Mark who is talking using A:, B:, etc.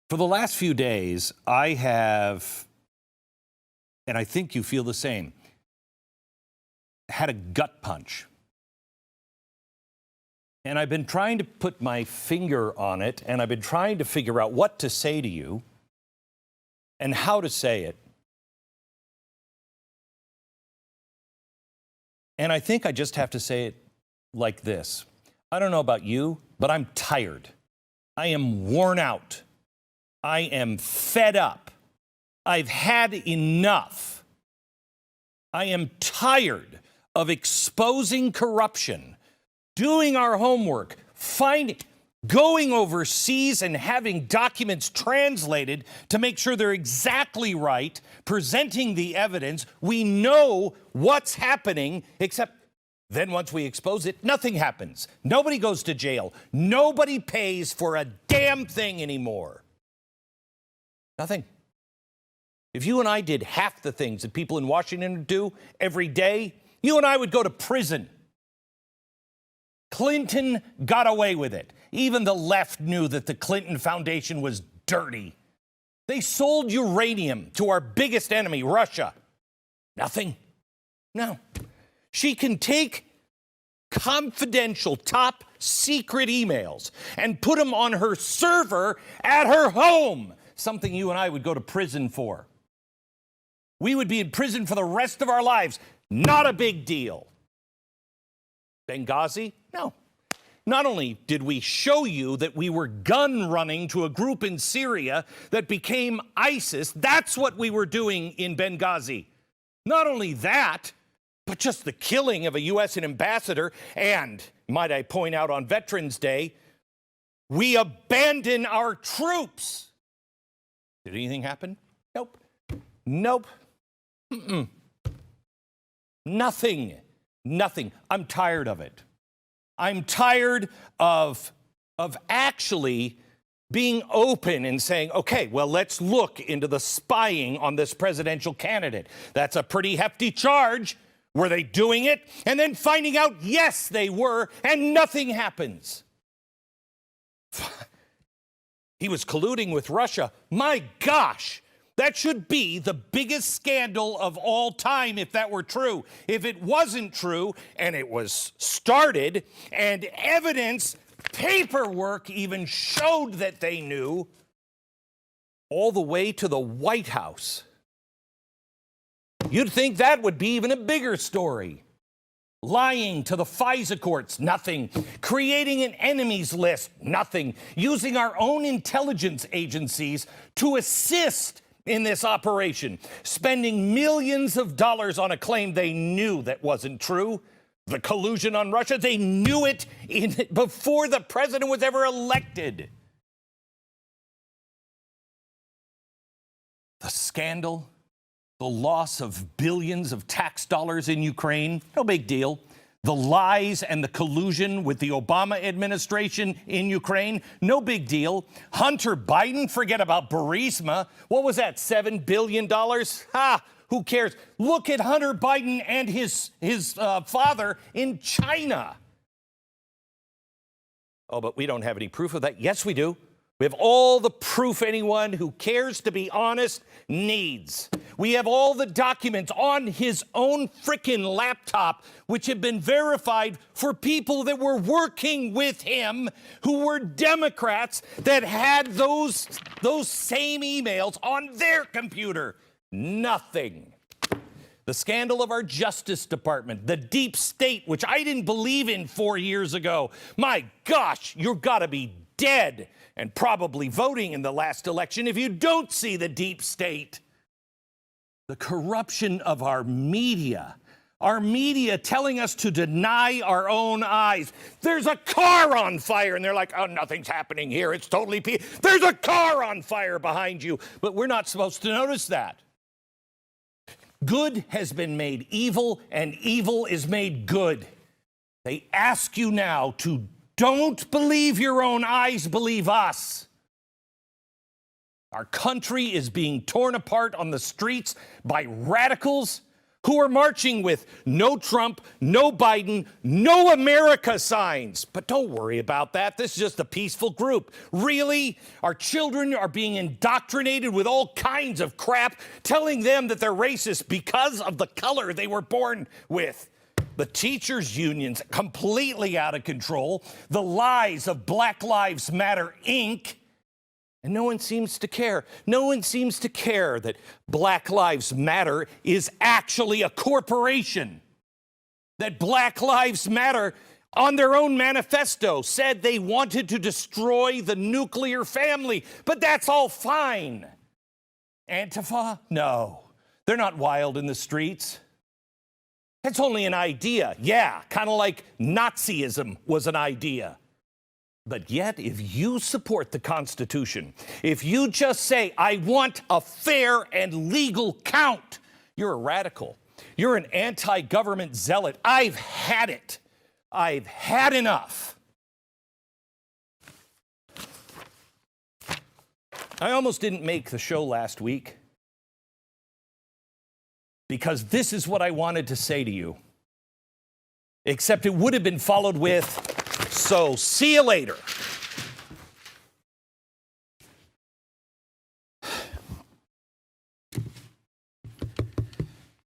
A: For the last few days, I have, and I think you feel the same, had a gut punch. And I've been trying to put my finger on it, and I've been trying to figure out what to say to you and how to say it. And I think I just have to say it like this. I don't know about you, but I'm tired. I am worn out. I am fed up. I've had enough. I am tired of exposing corruption, doing our homework, going overseas and having documents translated to make sure they're exactly right, presenting the evidence. We know what's happening, except then once we expose it, nothing happens. Nobody goes to jail. Nobody pays for a damn thing anymore. Nothing. If you and I did half the things that people in Washington do every day, you and I would go to prison. Clinton got away with it. Even the left knew that the Clinton Foundation was dirty. They sold uranium to our biggest enemy, Russia. Nothing. No. She can take confidential, top secret emails and put them on her server at her home, something you and I would go to prison for. We would be in prison for the rest of our lives. Not a big deal. Benghazi? No. Not only did we show you that we were gun running to a group in Syria that became ISIS, that's what we were doing in Benghazi. Not only that, but just the killing of a U.S. ambassador, and, might I point out, on Veterans Day, we abandon our troops. Did anything happen? Nope. Nope. Nothing. Nothing. I'm tired of it. I'm tired of actually being open and saying, okay, well, let's look into the spying on this presidential candidate. That's a pretty hefty charge. Were they doing it? And then finding out, yes, they were, and nothing happens. He was colluding with Russia. My gosh, that should be the biggest scandal of all time if that were true. If it wasn't true, and it was started, and evidence, paperwork even showed that they knew, all the way to the White House, you'd think that would be even a bigger story. Lying to the FISA courts, nothing. Creating an enemies list, nothing. Using our own intelligence agencies to assist in this operation. Spending millions of dollars on a claim they knew that wasn't true. The collusion on Russia, they knew it before the president was ever elected. The scandal. The loss of billions of tax dollars in Ukraine, no big deal. The lies and the collusion with the Obama administration in Ukraine, no big deal. Hunter Biden, forget about Burisma. What was that, $7 billion? Ha, who cares? Look at Hunter Biden and his father in China. Oh, but we don't have any proof of that. Yes, we do. We have all the proof anyone who cares to be honest needs. We have all the documents on his own frickin' laptop, which have been verified for people that were working with him, who were Democrats that had those same emails on their computer. Nothing. The scandal of our Justice Department, the deep state, which I didn't believe in 4 years ago. My gosh, you've got to be dead and probably voting in the last election if you don't see the deep state. The corruption of our media telling us to deny our own eyes. There's a car on fire, and they're like, oh, nothing's happening here. It's totally peaceful. There's a car on fire behind you, but we're not supposed to notice that. Good has been made evil, and evil is made good. They ask you now to don't believe your own eyes, believe us. Our country is being torn apart on the streets by radicals who are marching with no Trump, no Biden, no America signs. But don't worry about that. This is just a peaceful group. Really? Our children are being indoctrinated with all kinds of crap, telling them that they're racist because of the color they were born with. The teachers' unions completely out of control. The lies of Black Lives Matter, Inc., and no one seems to care. No one seems to care that Black Lives Matter is actually a corporation. That Black Lives Matter, on their own manifesto, said they wanted to destroy the nuclear family. But that's all fine. Antifa? No. They're not wild in the streets. That's only an idea. Yeah, kind of like Nazism was an idea. But yet, if you support the Constitution, if you just say, I want a fair and legal count, you're a radical. You're an anti-government zealot. I've had it. I've had enough. I almost didn't make the show last week because this is what I wanted to say to you. Except it would have been followed with, so see you later.